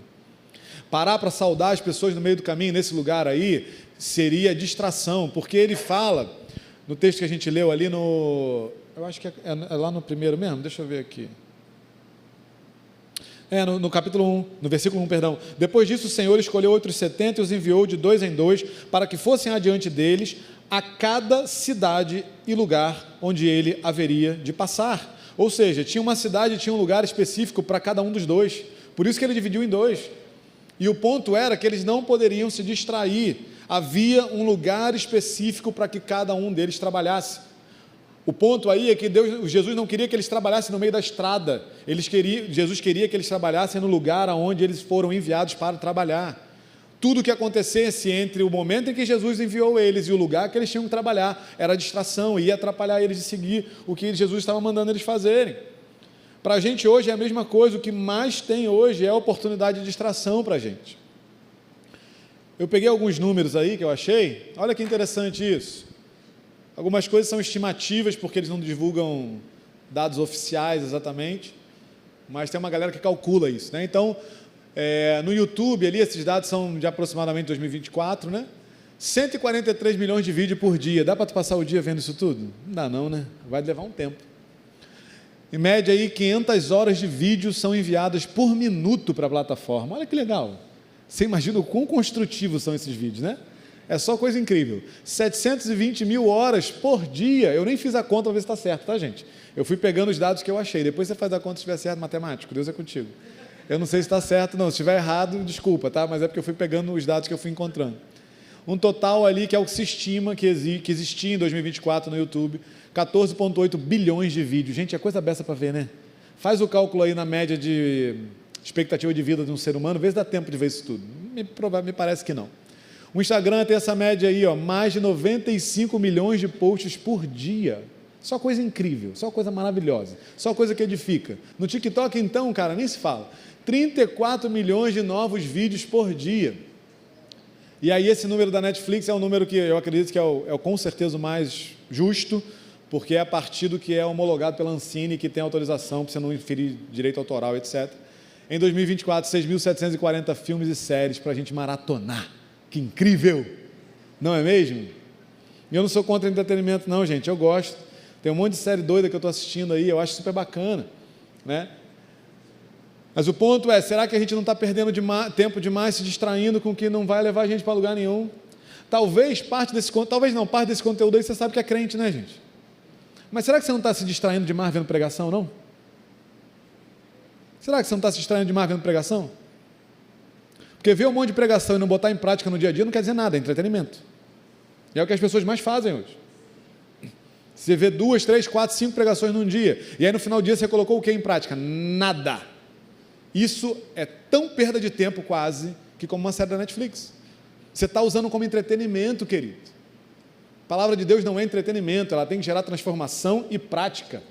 Parar para saudar as pessoas no meio do caminho, nesse lugar aí, seria distração, porque ele fala, no texto que a gente leu ali eu acho que é lá no primeiro mesmo, deixa eu ver aqui. No capítulo 1, no versículo 1, perdão. Depois disso, o Senhor escolheu outros 70 e os enviou de 2 em 2, para que fossem adiante deles a cada cidade e lugar onde ele haveria de passar. Ou seja, tinha uma cidade e tinha um lugar específico para cada um dos dois. Por isso que ele dividiu em 2. E o ponto era que eles não poderiam se distrair. Havia um lugar específico para que cada um deles trabalhasse. O ponto aí é que Jesus não queria que eles trabalhassem no meio da estrada. Jesus queria que eles trabalhassem no lugar onde eles foram enviados para trabalhar. Tudo que acontecesse entre o momento em que Jesus enviou eles e o lugar que eles tinham que trabalhar era distração, ia atrapalhar eles de seguir o que Jesus estava mandando eles fazerem. Para a gente hoje é a mesma coisa, o que mais tem hoje é a oportunidade de distração para a gente. Eu peguei alguns números aí que eu achei, olha que interessante isso. Algumas coisas são estimativas, porque eles não divulgam dados oficiais exatamente, mas tem uma galera que calcula isso, né? Então, no YouTube, ali, esses dados são de aproximadamente 2024, né? 143 milhões de vídeos por dia. Dá para tu passar o dia vendo isso tudo? Não dá não, né? Vai levar um tempo. Em média, aí, 500 horas de vídeo são enviadas por minuto para a plataforma. Olha que legal. Você imagina o quão construtivos são esses vídeos, né? É só coisa incrível. 720 mil horas por dia. Eu nem fiz a conta para ver se está certo, tá, gente? Eu fui pegando os dados que eu achei. Depois você faz a conta se estiver certo, matemático. Deus é contigo. Eu não sei se está certo, não. Se estiver errado, desculpa, tá? Mas é porque eu fui pegando os dados que eu fui encontrando. Um total ali que é o que se estima que existia em 2024 no YouTube, 14,8 bilhões de vídeos. Gente, é coisa beça para ver, né? Faz o cálculo aí na média de expectativa de vida de um ser humano, vê se dá tempo de ver isso tudo. Me parece que não. O Instagram tem essa média aí, mais de 95 milhões de posts por dia. Só coisa incrível, só coisa maravilhosa, só coisa que edifica. No TikTok, então, cara, nem se fala. 34 milhões de novos vídeos por dia. E aí esse número da Netflix é um número que eu acredito que é com certeza o mais justo, porque é a partir do que é homologado pela Ancine, que tem autorização para você não inferir direito autoral, etc. Em 2024, 6.740 filmes e séries para a gente maratonar. Que incrível! Não é mesmo? E eu não sou contra entretenimento não, gente, eu gosto. Tem um monte de série doida que eu estou assistindo aí, eu acho super bacana, né? Mas o ponto é, será que a gente não está perdendo tempo demais se distraindo com o que não vai levar a gente para lugar nenhum? Talvez parte desse conteúdo aí você sabe que é crente, né, gente? Mas será que você não está se distraindo demais vendo pregação, não? Será que você não está se distraindo demais vendo pregação? Porque ver um monte de pregação e não botar em prática no dia a dia não quer dizer nada, é entretenimento. E é o que as pessoas mais fazem hoje. Você vê 2, 3, 4, 5 pregações num dia, e aí no final do dia você colocou o que em prática? Nada. Isso é tão perda de tempo quase, que como uma série da Netflix. Você está usando como entretenimento, querido. A palavra de Deus não é entretenimento, ela tem que gerar transformação e prática.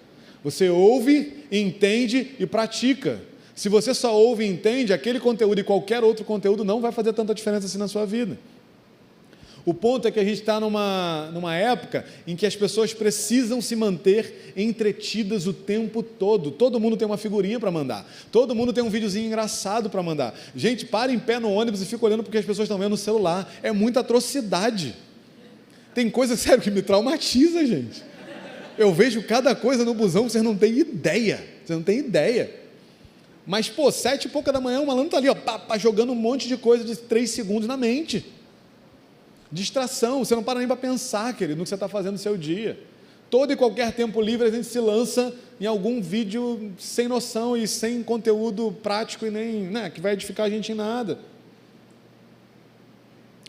Você ouve, entende e pratica. Se você só ouve e entende, aquele conteúdo e qualquer outro conteúdo não vai fazer tanta diferença assim na sua vida. O ponto é que a gente está numa época em que as pessoas precisam se manter entretidas o tempo todo. Todo mundo tem uma figurinha para mandar. Todo mundo tem um videozinho engraçado para mandar. Gente, para em pé no ônibus e fica olhando porque as pessoas estão vendo no celular. É muita atrocidade. Tem coisa, sério, que me traumatiza, gente. Eu vejo cada coisa no busão, vocês não têm ideia. Vocês não têm ideia. Mas, 7 e pouca da manhã, o malandro está ali, ó, jogando um monte de coisa de 3 segundos na mente. Distração, você não para nem para pensar, querido, no que você está fazendo no seu dia. Todo e qualquer tempo livre a gente se lança em algum vídeo sem noção e sem conteúdo prático e nem, que vai edificar a gente em nada.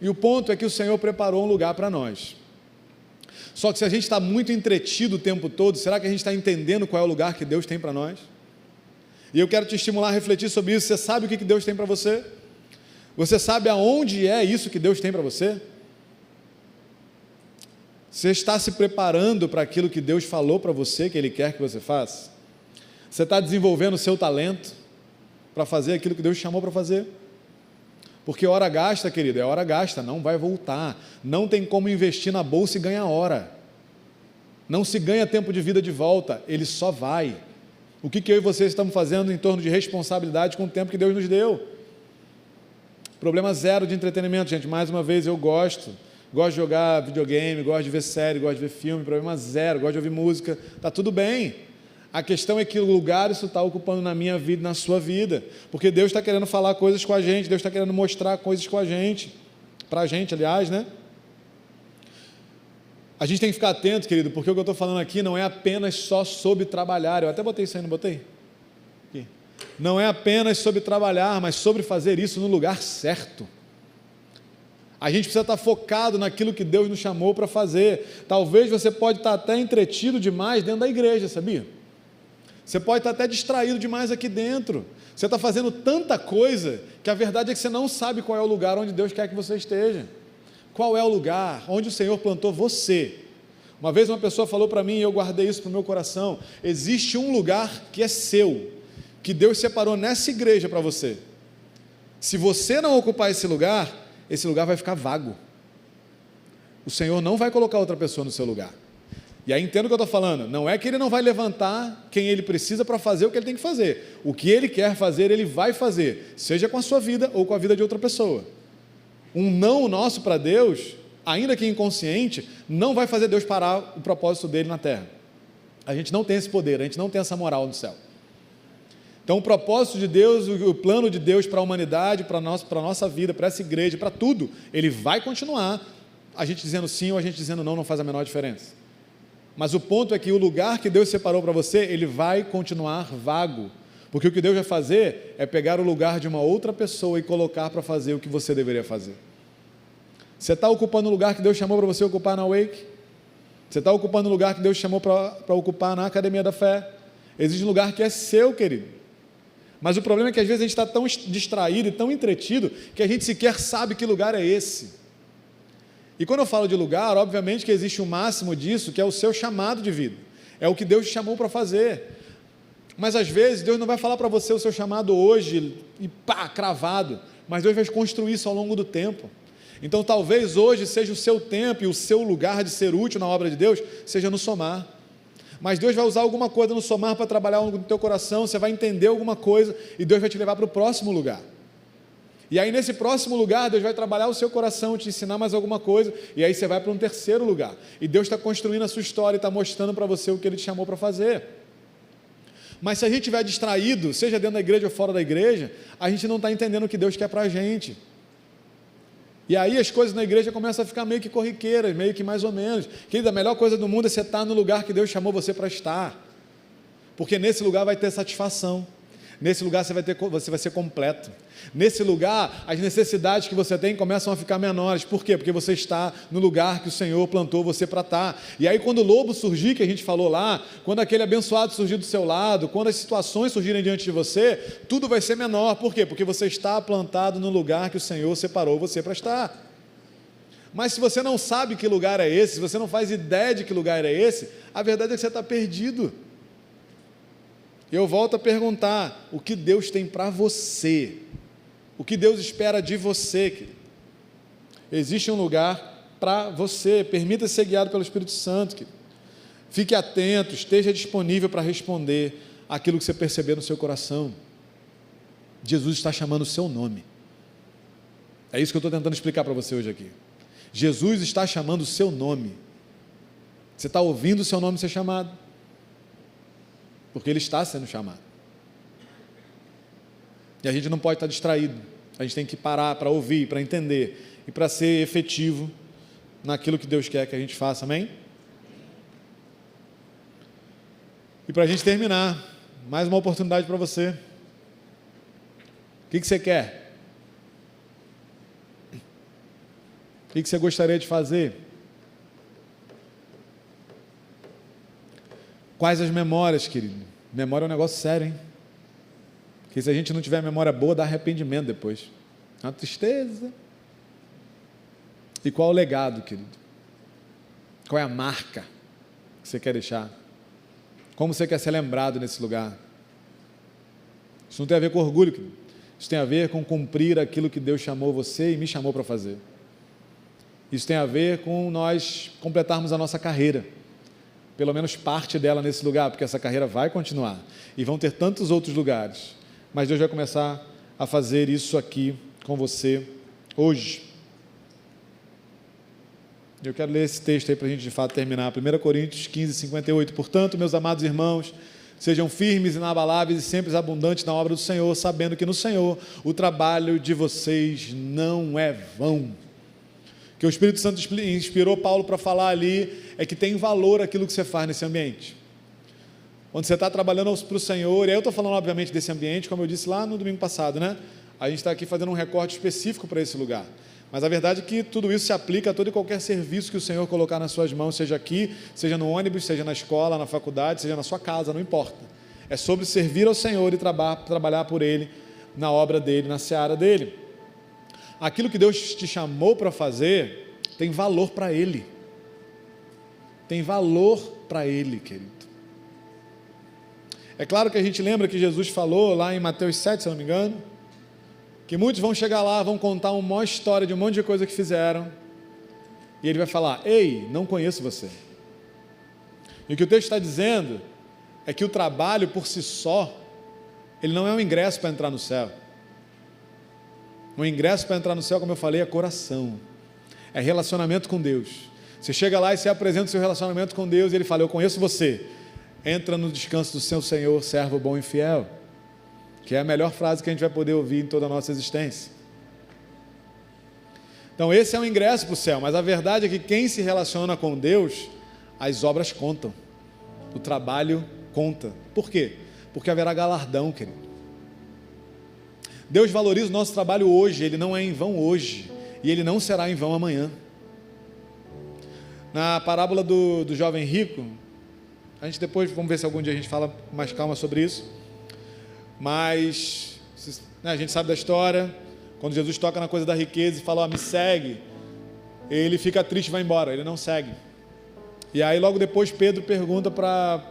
E o ponto é que o Senhor preparou um lugar para nós. Só que se a gente está muito entretido o tempo todo, será que a gente está entendendo qual é o lugar que Deus tem para nós? E eu quero te estimular a refletir sobre isso. Você sabe o que Deus tem para você? Você sabe aonde é isso que Deus tem para você? Você está se preparando para aquilo que Deus falou para você, que Ele quer que você faça? Você está desenvolvendo o seu talento para fazer aquilo que Deus chamou para fazer? Porque hora gasta, querido, é hora gasta, não vai voltar. Não tem como investir na bolsa e ganhar hora. Não se ganha tempo de vida de volta, ele só vai. O que eu e você estamos fazendo em torno de responsabilidade com o tempo que Deus nos deu? Problema zero de entretenimento, gente. Mais uma vez, eu gosto de jogar videogame, gosto de ver série, gosto de ver filme, problema zero, gosto de ouvir música, está tudo bem. A questão é que lugar isso está ocupando na minha vida e na sua vida, porque Deus está querendo falar coisas com a gente, Deus está querendo mostrar coisas com a gente, para a gente, aliás, né? A gente tem que ficar atento, querido, porque o que eu estou falando aqui não é apenas só sobre trabalhar. Eu até botei isso aí, não botei? Aqui. Não é apenas sobre trabalhar, mas sobre fazer isso no lugar certo. A gente precisa estar focado naquilo que Deus nos chamou para fazer. Talvez você pode estar até entretido demais dentro da igreja, sabia? Você pode estar até distraído demais aqui dentro. Você está fazendo tanta coisa que a verdade é que você não sabe qual é o lugar onde Deus quer que você esteja. Qual é o lugar onde o Senhor plantou você? Uma vez uma pessoa falou para mim, e eu guardei isso para o meu coração, existe um lugar que é seu, que Deus separou nessa igreja para você. Se você não ocupar esse lugar vai ficar vago. O Senhor não vai colocar outra pessoa no seu lugar. E aí entendo o que eu estou falando, não é que Ele não vai levantar quem Ele precisa para fazer o que Ele tem que fazer. O que Ele quer fazer, Ele vai fazer, seja com a sua vida ou com a vida de outra pessoa. Um não nosso para Deus, ainda que inconsciente, não vai fazer Deus parar o propósito dele na terra. A gente não tem esse poder, a gente não tem essa moral no céu. Então o propósito de Deus, o plano de Deus para a humanidade, para a nossa vida, para essa igreja, para tudo, ele vai continuar. A gente dizendo sim ou a gente dizendo não faz a menor diferença. Mas o ponto é que o lugar que Deus separou para você, ele vai continuar vago. Porque o que Deus vai fazer é pegar o lugar de uma outra pessoa e colocar para fazer o que você deveria fazer. Você está ocupando o lugar que Deus chamou para você ocupar na Wake? Você está ocupando o lugar que Deus chamou para ocupar na Academia da Fé? Existe um lugar que é seu, querido. Mas o problema é que às vezes a gente está tão distraído e tão entretido que a gente sequer sabe que lugar é esse. E quando eu falo de lugar, obviamente que existe o máximo disso, que é o seu chamado de vida. É o que Deus te chamou para fazer. Mas às vezes Deus não vai falar para você o seu chamado hoje e cravado, mas Deus vai construir isso ao longo do tempo. Então talvez hoje seja o seu tempo e o seu lugar de ser útil na obra de Deus seja no Somar. mas Deus vai usar alguma coisa no somar para trabalhar no teu coração, você vai entender alguma coisa e Deus vai te levar para o próximo lugar. E aí nesse próximo lugar, Deus vai trabalhar o seu coração, te ensinar mais alguma coisa, e aí você vai para um terceiro lugar. E Deus está construindo a sua história e está mostrando para você o que Ele te chamou para fazer. Mas se a gente estiver distraído, seja dentro da igreja ou fora da igreja, a gente não está entendendo o que Deus quer para a gente. E aí as coisas na igreja começam a ficar meio que corriqueiras, meio que mais ou menos. Querida, a melhor coisa do mundo é você estar no lugar que Deus chamou você para estar. Porque nesse lugar vai ter satisfação. Nesse lugar você vai ser completo. Nesse lugar, as necessidades que você tem começam a ficar menores. Por quê? Porque você está no lugar que o Senhor plantou você para estar. E aí quando o lobo surgir, que a gente falou lá, quando aquele abençoado surgir do seu lado, quando as situações surgirem diante de você, tudo vai ser menor. Por quê? Porque você está plantado no lugar que o Senhor separou você para estar. Mas se você não sabe que lugar é esse, se você não faz ideia de que lugar é esse, a verdade é que você está perdido. Eu volto a perguntar, o que Deus tem para você? O que Deus espera de você, querido? Existe um lugar para você, permita-se ser guiado pelo Espírito Santo, querido. Fique atento, esteja disponível para responder aquilo que você perceber no seu coração. Jesus está chamando o seu nome. É isso que eu estou tentando explicar para você hoje aqui. Jesus está chamando o seu nome. Você está ouvindo o seu nome ser chamado? Porque Ele está sendo chamado. E a gente não pode estar distraído. A gente tem que parar para ouvir, para entender e para ser efetivo naquilo que Deus quer que a gente faça, amém? E para a gente terminar, mais uma oportunidade para você. O que você quer? O que você gostaria de fazer? Quais as memórias, querido? Memória é um negócio sério, hein? Porque se a gente não tiver memória boa, dá arrependimento depois. É uma tristeza. E qual o legado, querido? Qual é a marca que você quer deixar? Como você quer ser lembrado nesse lugar? Isso não tem a ver com orgulho, querido. Isso tem a ver com cumprir aquilo que Deus chamou você e me chamou para fazer. Isso tem a ver com nós completarmos a nossa carreira. Pelo menos parte dela nesse lugar, porque essa carreira vai continuar, e vão ter tantos outros lugares, mas Deus vai começar a fazer isso aqui com você hoje. Eu quero ler esse texto aí para a gente de fato terminar, 1 Coríntios 15, 58, portanto, meus amados irmãos, sejam firmes, inabaláveis e sempre abundantes na obra do Senhor, sabendo que no Senhor o trabalho de vocês não é vão. Que o Espírito Santo inspirou Paulo para falar ali, é que tem valor aquilo que você faz nesse ambiente. Quando você está trabalhando para o Senhor, e aí eu estou falando obviamente desse ambiente, como eu disse lá no domingo passado, né? A gente está aqui fazendo um recorte específico para esse lugar. Mas a verdade é que tudo isso se aplica a todo e qualquer serviço que o Senhor colocar nas suas mãos, seja aqui, seja no ônibus, seja na escola, na faculdade, seja na sua casa, não importa. É sobre servir ao Senhor e trabalhar por Ele, na obra dEle, na seara dEle. Aquilo que Deus te chamou para fazer tem valor para Ele. Tem valor para Ele, querido. É claro que a gente lembra que Jesus falou lá em Mateus 7, se eu não me engano, que muitos vão chegar lá, vão contar uma história de um monte de coisa que fizeram, e Ele vai falar, ei, não conheço você. E o que o texto está dizendo é que o trabalho por si só, ele não é um ingresso para entrar no céu. O ingresso para entrar no céu, como eu falei, é coração, é relacionamento com Deus. Você chega lá e você apresenta o seu relacionamento com Deus e Ele fala, eu conheço você, entra no descanso do seu Senhor, servo bom e fiel, que é a melhor frase que a gente vai poder ouvir em toda a nossa existência. Então esse é o ingresso para o céu, mas a verdade é que quem se relaciona com Deus, as obras contam, o trabalho conta. Por quê? Porque haverá galardão, querido. Deus valoriza o nosso trabalho hoje, ele não é em vão hoje, e ele não será em vão amanhã. Na parábola do jovem rico, a gente depois, vamos ver se algum dia a gente fala com mais calma sobre isso, mas a gente sabe da história, quando Jesus toca na coisa da riqueza e fala, me segue, ele fica triste e vai embora, ele não segue. E aí logo depois Pedro pergunta para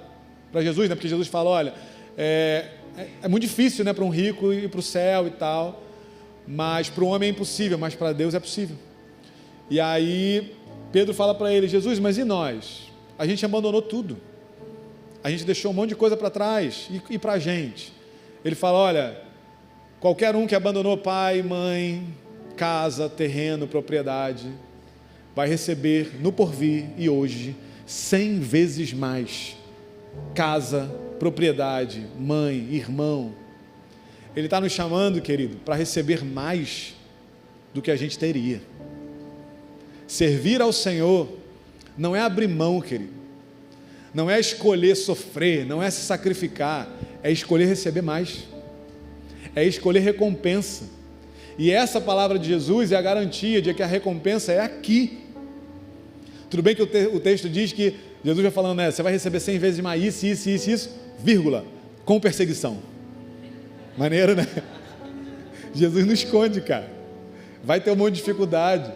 Jesus, né, porque Jesus fala, olha, é muito difícil, né, para um rico ir para o céu e tal, mas para o homem é impossível, mas para Deus é possível. E aí Pedro fala para ele, Jesus, mas e nós? A gente abandonou tudo. A gente deixou um monte de coisa para trás, e para a gente? Ele fala, olha, qualquer um que abandonou pai, mãe, casa, terreno, propriedade, vai receber no porvir e hoje 100 vezes mais. Casa, propriedade, mãe, irmão. Ele está nos chamando, querido, para receber mais do que a gente teria. Servir ao Senhor não é abrir mão, querido. Não é escolher sofrer, não é se sacrificar, é escolher receber mais. É escolher recompensa. E essa palavra de Jesus é a garantia de que a recompensa é aqui. Tudo bem que o texto diz que Jesus vai falando, né? Você vai receber 100 vezes mais isso, vírgula, com perseguição. Maneiro, né? Jesus não esconde, cara. Vai ter um monte de dificuldade,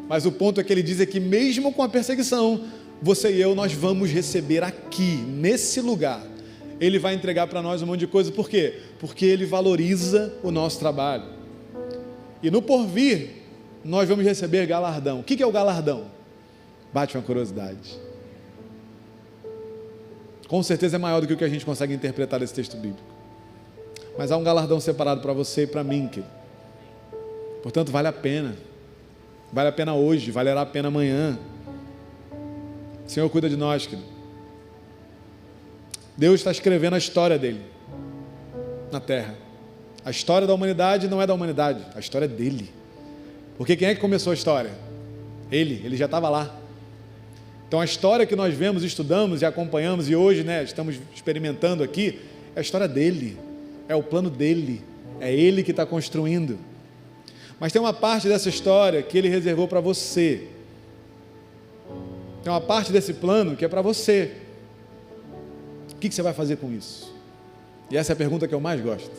mas o ponto é que ele diz é que mesmo com a perseguição, você e eu, nós vamos receber aqui, nesse lugar. Ele vai entregar para nós um monte de coisa, por quê? Porque ele valoriza o nosso trabalho. E no porvir, nós vamos receber galardão. O que é o galardão? Bate uma curiosidade. Com certeza é maior do que o que a gente consegue interpretar desse texto bíblico. Mas há um galardão separado para você e para mim, querido. Portanto, vale a pena. Vale a pena hoje, valerá a pena amanhã. O Senhor cuida de nós, querido. Deus está escrevendo a história dele na terra. A história da humanidade não é da humanidade, a história é dele. Porque quem é que começou a história? Ele já estava lá. Então a história que nós vemos, estudamos e acompanhamos e hoje, né, estamos experimentando aqui, é a história dele, é o plano dele, é ele que está construindo. Mas tem uma parte dessa história que ele reservou para você. Tem uma parte desse plano que é para você. O que você vai fazer com isso? E essa é a pergunta que eu mais gosto.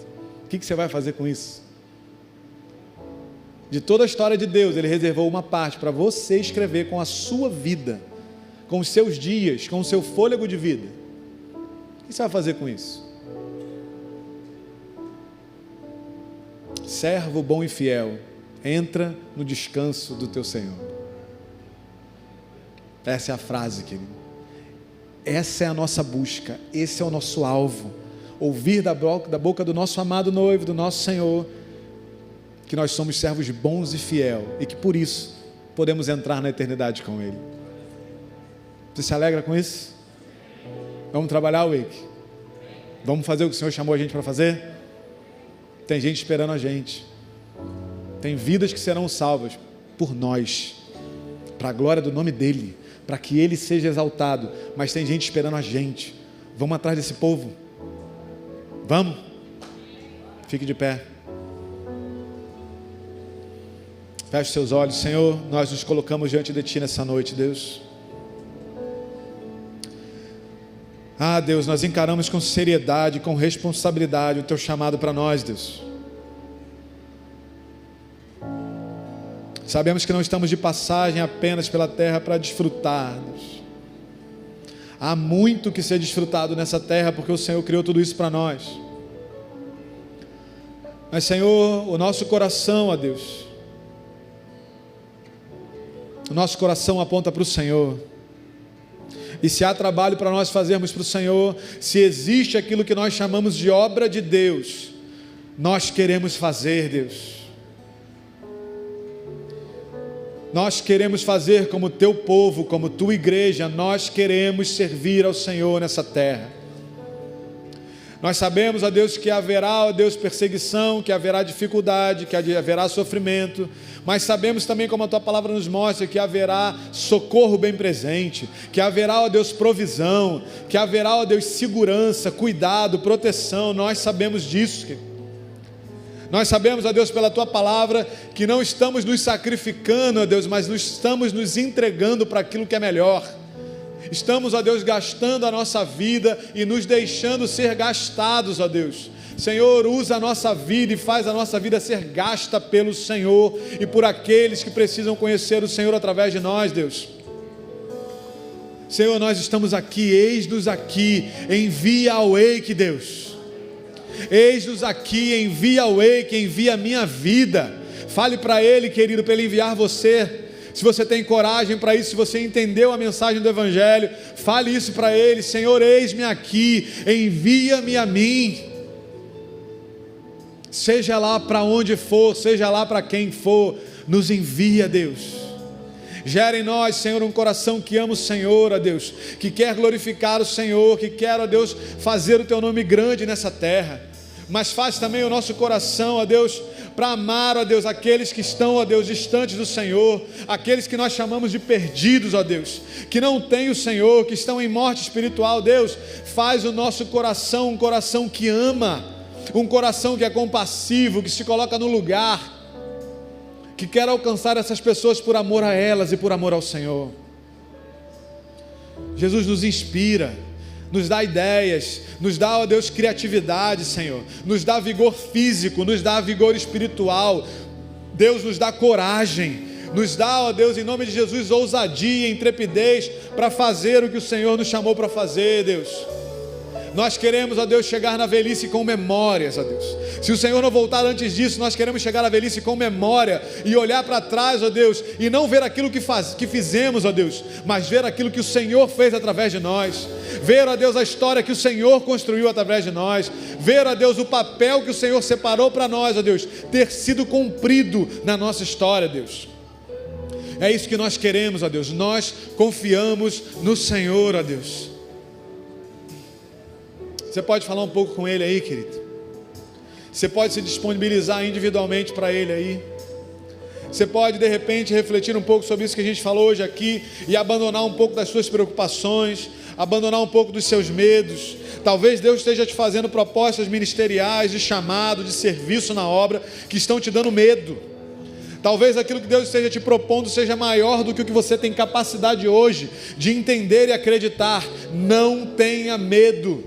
O que você vai fazer com isso? De toda a história de Deus, ele reservou uma parte para você escrever com a sua vida, com os seus dias, com o seu fôlego de vida. O que você vai fazer com isso? Servo bom e fiel, entra no descanso do teu Senhor. Essa é a frase, querido. Essa é a nossa busca, esse é o nosso alvo. Ouvir da boca do nosso amado noivo, do nosso Senhor, que nós somos servos bons e fiel, e que por isso podemos entrar na eternidade com Ele. Você se alegra com isso? Vamos trabalhar, Wake? Vamos fazer o que o Senhor chamou a gente para fazer? Tem gente esperando a gente. Tem vidas que serão salvas por nós, para a glória do nome dEle, para que Ele seja exaltado. Mas tem gente esperando a gente. Vamos atrás desse povo. Vamos? Fique de pé. Feche seus olhos. Senhor, nós nos colocamos diante de Ti nessa noite, Deus. Ah, Deus, nós encaramos com seriedade, com responsabilidade o Teu chamado para nós, Deus. Sabemos que não estamos de passagem apenas pela terra para desfrutar, Deus. Há muito que ser desfrutado nessa terra, porque o Senhor criou tudo isso para nós. Mas, Senhor, o nosso coração, ó Deus, o nosso coração aponta para o Senhor. E se há trabalho para nós fazermos para o Senhor, se existe aquilo que nós chamamos de obra de Deus, nós queremos fazer, Deus. Nós queremos fazer como Teu povo, como Tua igreja, nós queremos servir ao Senhor nessa terra. Nós sabemos, ó Deus, que haverá, ó Deus, perseguição, que haverá dificuldade, que haverá sofrimento, mas sabemos também, como a Tua palavra nos mostra, que haverá socorro bem presente, que haverá, ó Deus, provisão, que haverá, ó Deus, segurança, cuidado, proteção. Nós sabemos disso, querido. Nós sabemos, ó Deus, pela Tua palavra, que não estamos nos sacrificando, ó Deus, mas estamos nos entregando para aquilo que é melhor. Estamos, ó Deus, gastando a nossa vida e nos deixando ser gastados, ó Deus. Senhor, usa a nossa vida e faz a nossa vida ser gasta pelo Senhor e por aqueles que precisam conhecer o Senhor através de nós, Deus. Senhor, nós estamos aqui, eis-nos aqui, envia ao Wake, Deus. Eis-nos aqui, envia ao Wake, envia a minha vida. Fale para Ele, querido, para Ele enviar você. Se você tem coragem para isso, se você entendeu a mensagem do Evangelho, fale isso para Ele: Senhor, eis-me aqui, envia-me a mim. Seja lá para onde for, seja lá para quem for, nos envia, Deus. Gera em nós, Senhor, um coração que ama o Senhor, ó Deus, que quer glorificar o Senhor, que quer, ó Deus, fazer o Teu nome grande nessa terra. Mas faz também o nosso coração, ó Deus, para amar, ó Deus, aqueles que estão, ó Deus, distantes do Senhor, aqueles que nós chamamos de perdidos, ó Deus, que não têm o Senhor, que estão em morte espiritual. Deus, faz o nosso coração um coração que ama, um coração que é compassivo, que se coloca no lugar, que quer alcançar essas pessoas por amor a elas e por amor ao Senhor. Jesus, nos inspira, nos dá ideias, nos dá, ó Deus, criatividade, Senhor, nos dá vigor físico, nos dá vigor espiritual. Deus, nos dá coragem, nos dá, ó Deus, em nome de Jesus, ousadia, intrepidez para fazer o que o Senhor nos chamou para fazer, Deus. Nós queremos, ó Deus, chegar na velhice com memórias, ó Deus. Se o Senhor não voltar antes disso, nós queremos chegar na velhice com memória e olhar para trás, ó Deus, e não ver aquilo que fizemos, ó Deus, mas ver aquilo que o Senhor fez através de nós. Ver, ó Deus, a história que o Senhor construiu através de nós. Ver, ó Deus, o papel que o Senhor separou para nós, ó Deus, ter sido cumprido na nossa história, Deus. É isso que nós queremos, ó Deus. Nós confiamos no Senhor, ó Deus. Você pode falar um pouco com Ele aí, querido? Você pode se disponibilizar individualmente para Ele aí? Você pode, de repente, refletir um pouco sobre isso que a gente falou hoje aqui e abandonar um pouco das suas preocupações, abandonar um pouco dos seus medos. Talvez Deus esteja te fazendo propostas ministeriais, de chamado, de serviço na obra, que estão te dando medo. Talvez aquilo que Deus esteja te propondo seja maior do que o que você tem capacidade hoje de entender e acreditar. Não tenha medo.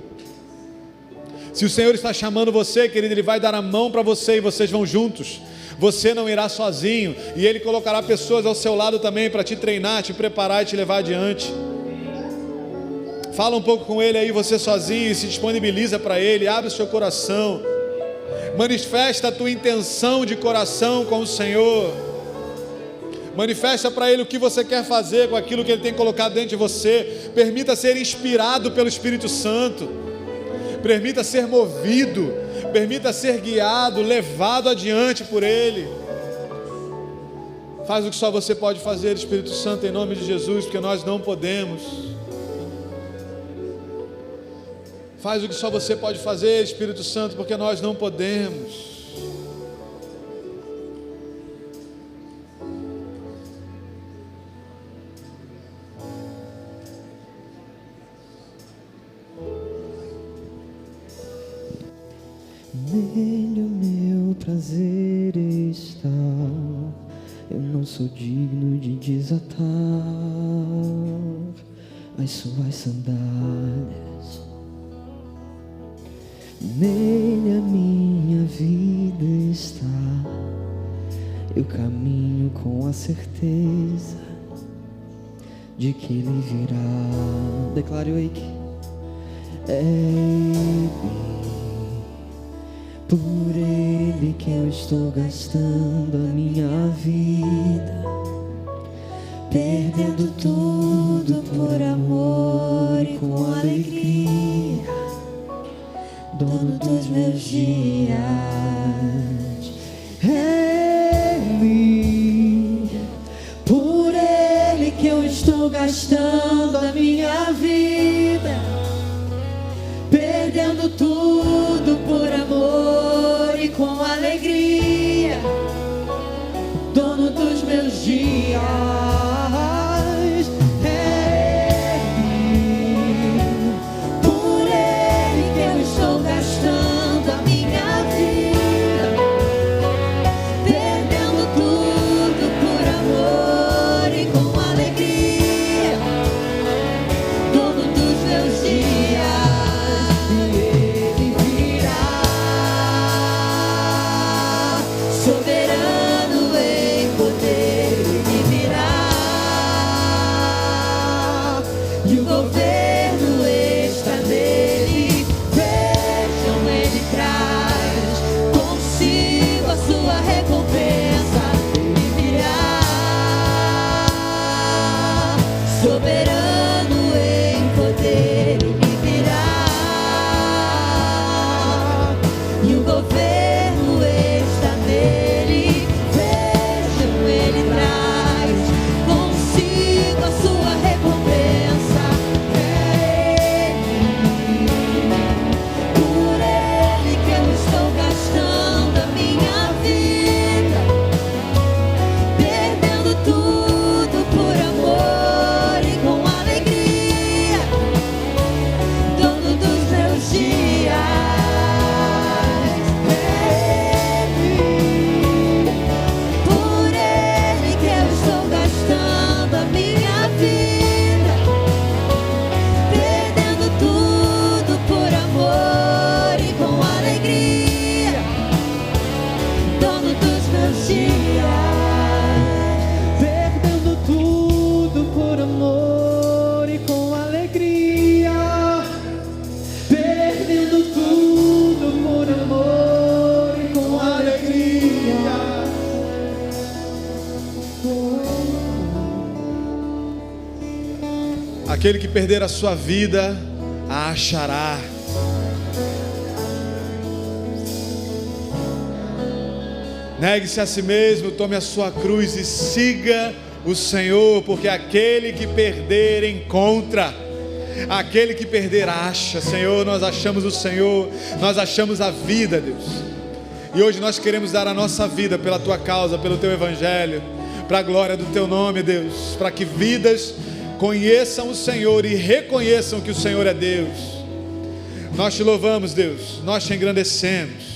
Se o Senhor está chamando você, querido, Ele vai dar a mão para você e vocês vão juntos. Você não irá sozinho, e Ele colocará pessoas ao seu lado também para te treinar, te preparar e te levar adiante. Fala um pouco com Ele aí, você sozinho, e se disponibiliza para Ele. Abre o seu coração, manifesta a tua intenção de coração com o Senhor. Manifesta para Ele o que você quer fazer com aquilo que Ele tem colocado dentro de você. Permita ser inspirado pelo Espírito Santo. Permita ser movido, permita ser guiado, levado adiante por Ele. Faz o que só você pode fazer, Espírito Santo, em nome de Jesus, porque nós não podemos. Faz o que só você pode fazer, Espírito Santo, porque nós não podemos. Nele o meu prazer está, eu não sou digno de desatar as suas sandálias. Nele a minha vida está, eu caminho com a certeza de que Ele virá. Declare aí que é por Ele que eu estou gastando a minha vida, perdendo tudo por amor e com alegria, dono dos meus dias. Ele, por Ele que eu estou gastando a minha vida, perdendo tudo por amor e com alegria, dono dos meus dias. Por Ele que eu estou gastando a minha vida, perdendo tudo por amor e com alegria, dono dos meus dias. Soberano em poder, Ele virá. Aquele que perder a sua vida, a achará. Negue-se a si mesmo, tome a sua cruz e siga o Senhor, porque aquele que perder encontra, aquele que perder acha. Senhor, nós achamos o Senhor, nós achamos a vida, Deus. E hoje nós queremos dar a nossa vida pela Tua causa, pelo Teu Evangelho, para a glória do Teu nome, Deus, para que vidas conheçam o Senhor e reconheçam que o Senhor é Deus. Nós Te louvamos, Deus, nós Te engrandecemos.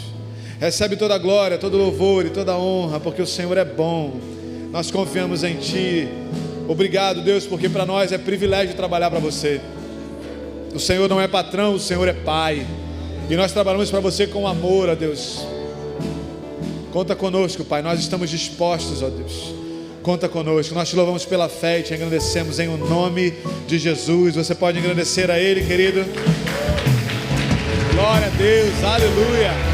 Recebe toda a glória, todo o louvor e toda a honra, porque o Senhor é bom. Nós confiamos em Ti. Obrigado, Deus, porque para nós é privilégio trabalhar para Você. O Senhor não é patrão, o Senhor é Pai. E nós trabalhamos para Você com amor, ó Deus. Conta conosco, Pai, nós estamos dispostos, ó Deus. Conta conosco, nós Te louvamos pela fé e Te agradecemos em o nome de Jesus. Você pode agradecer a Ele, querido? Glória a Deus, aleluia.